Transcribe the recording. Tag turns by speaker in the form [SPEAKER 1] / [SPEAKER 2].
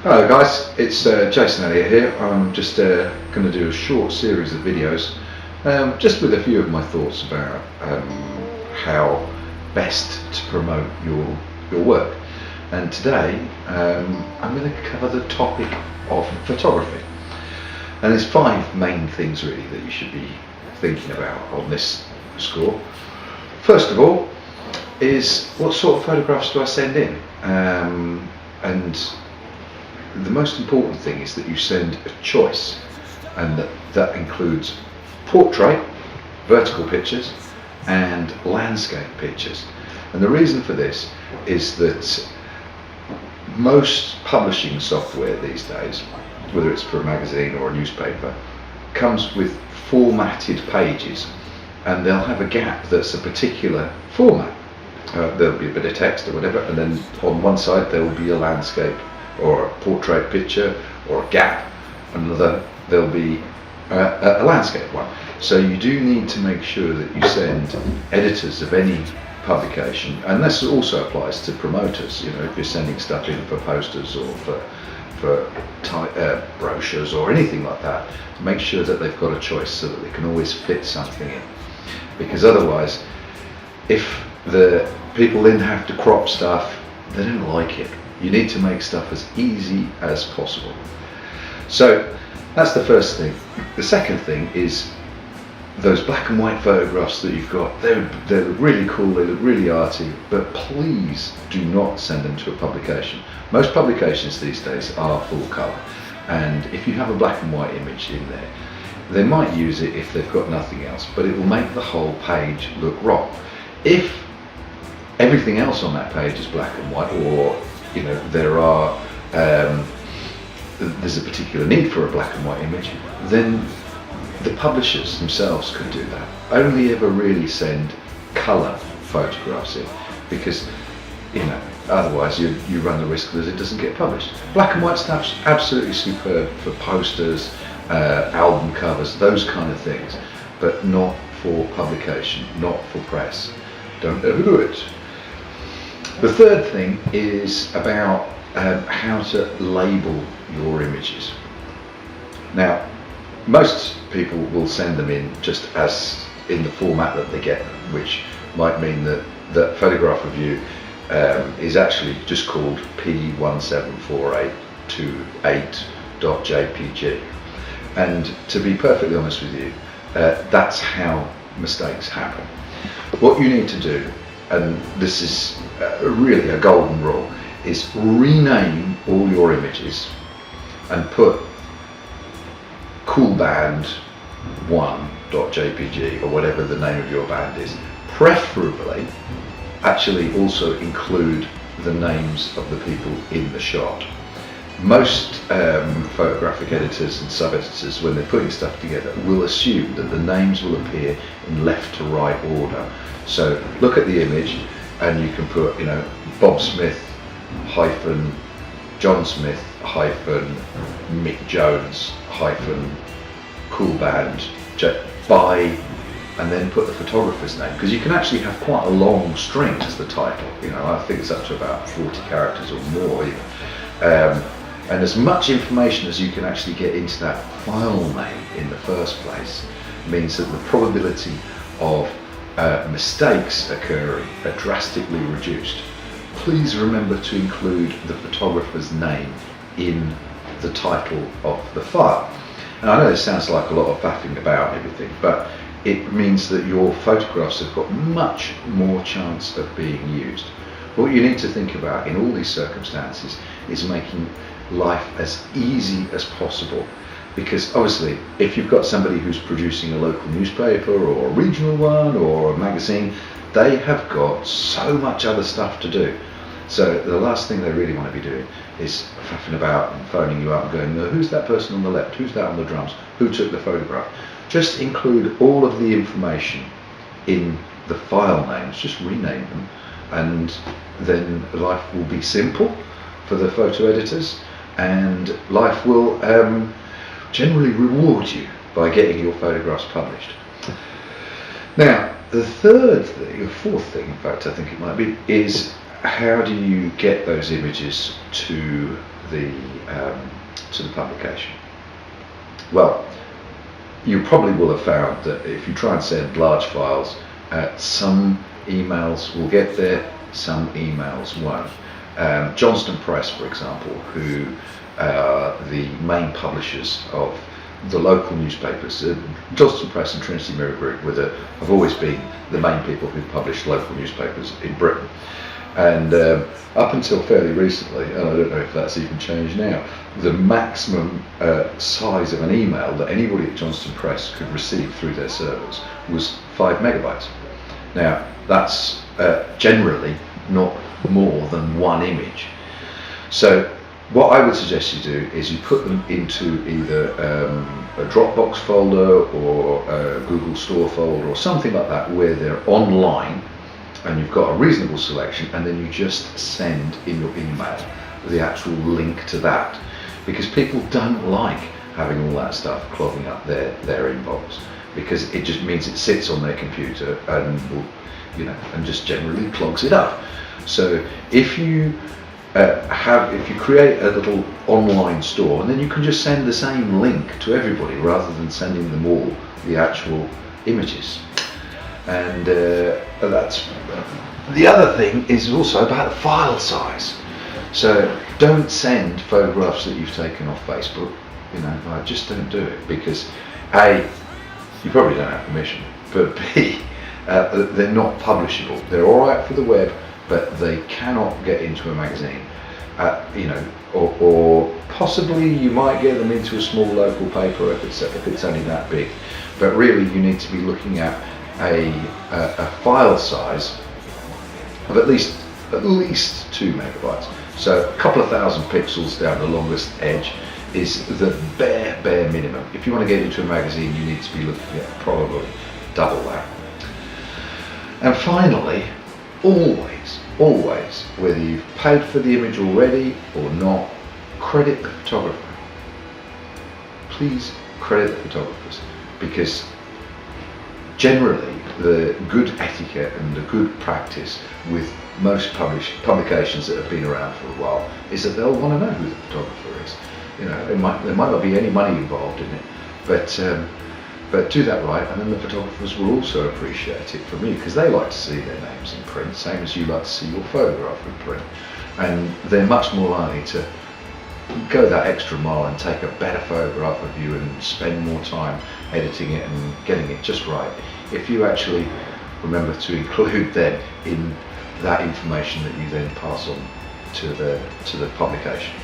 [SPEAKER 1] Hello guys, it's Jason Elliott here. I'm just going to do a short series of videos just with a few of my thoughts about how best to promote your work. And today I'm going to cover the topic of photography. And there's five main things really that you should be thinking about on this score. First of all is what sort of photographs do I send in? And the most important thing is that you send a choice, and that includes portrait, vertical pictures and landscape pictures. And the reason for this is that most publishing software these days, whether it's for a magazine or a newspaper, comes with formatted pages, and they'll have a gap that's a particular format. There'll be a bit of text or whatever, and then on one side there will be a landscape or a portrait picture or a gap, another there'll be a landscape one. So you do need to make sure that you send editors of any publication, and this also applies to promoters. You know, if you're sending stuff in for posters or for brochures or anything like that, make sure that they've got a choice so that they can always fit something in, because otherwise if the people then have to crop stuff, they don't like it. You need to make stuff as easy as possible. So that's the first thing. The second thing is those black and white photographs that you've got. They look really cool, they look really arty, but please do not send them to a publication. Most publications these days are full colour, and if you have a black and white image in there, they might use it if they've got nothing else, but it will make the whole page look wrong. If everything else on that page is black and white, or you know, there's a particular need for a black and white image, then the publishers themselves could do that. Only ever really send colour photographs in, because you know, otherwise you run the risk that it doesn't get published. Black and white stuff's absolutely superb for posters, album covers, those kind of things, but not for publication, not for press. Don't ever do it. The third thing is about how to label your images. Now, most people will send them in just as in the format that they get them, which might mean that the photograph of you is actually just called P174828.jpg. And to be perfectly honest with you, that's how mistakes happen. What you need to do, and this is really a golden rule, is rename all your images and put coolband1.jpg or whatever the name of your band is. Preferably actually also include the names of the people in the shot. Most photographic editors and sub-editors, when they're putting stuff together, will assume that the names will appear in left to right order. So look at the image and you can put, you know, Bob Smith hyphen John Smith hyphen Mick Jones hyphen cool band by, and then put the photographer's name, because you can actually have quite a long string as the title. You know, I think it's up to about 40 characters or more even. And as much information as you can actually get into that file name in the first place means that the probability of mistakes occurring are drastically reduced. Please remember to include the photographer's name in the title of the file. And I know this sounds like a lot of faffing about everything, but it means that your photographs have got much more chance of being used. What you need to think about in all these circumstances is making life as easy as possible, because obviously if you've got somebody who's producing a local newspaper or a regional one or a magazine, they have got so much other stuff to do. So the last thing they really want to be doing is faffing about and phoning you up and going, who's that person on the left, who's that on the drums, who took the photograph. Just include all of the information in the file names, just rename them, and then life will be simple for the photo editors, and life will generally reward you by getting your photographs published. Now, the third thing, or fourth thing in fact I think it might be, is how do you get those images to the publication? Well, you probably will have found that if you try and send large files, some emails will get there, some emails won't. Johnston Press, for example, who are the main publishers of the local newspapers, Johnston Press and Trinity Mirror Group have always been the main people who publish local newspapers in Britain. And up until fairly recently, and I don't know if that's even changed now, the maximum size of an email that anybody at Johnston Press could receive through their servers was 5 megabytes. Now, that's generally not more than one image. So what I would suggest you do is you put them into either a Dropbox folder or a Google Store folder or something like that where they're online and you've got a reasonable selection, and then you just send in your email the actual link to that, because people don't like having all that stuff clogging up their inbox, because it just means it sits on their computer and will, and just generally clogs it up. So if you create a little online store, and then you can just send the same link to everybody rather than sending them all the actual images. And that's the other thing is also about file size. So don't send photographs that you've taken off Facebook. Just don't do it, because A, you probably don't have permission, but B, they're not publishable. They're all right for the web, but they cannot get into a magazine. Or possibly you might get them into a small local paper if it's only that big. But really, you need to be looking at a file size of at least 2 megabytes. So a couple of thousand pixels down the longest edge is the bare minimum. If you want to get into a magazine, you need to be looking at probably double that. And finally, always, whether you've paid for the image already or not, credit the photographer. Please credit the photographers, because generally the good etiquette and the good practice with most publications that have been around for a while is that they'll want to know who the photographer is. There might not be any money involved in it, but do that right, and then the photographers will also appreciate it from you, because they like to see their names in print, same as you like to see your photograph in print, and they're much more likely to go that extra mile and take a better photograph of you and spend more time editing it and getting it just right if you actually remember to include them in that information that you then pass on to the publication.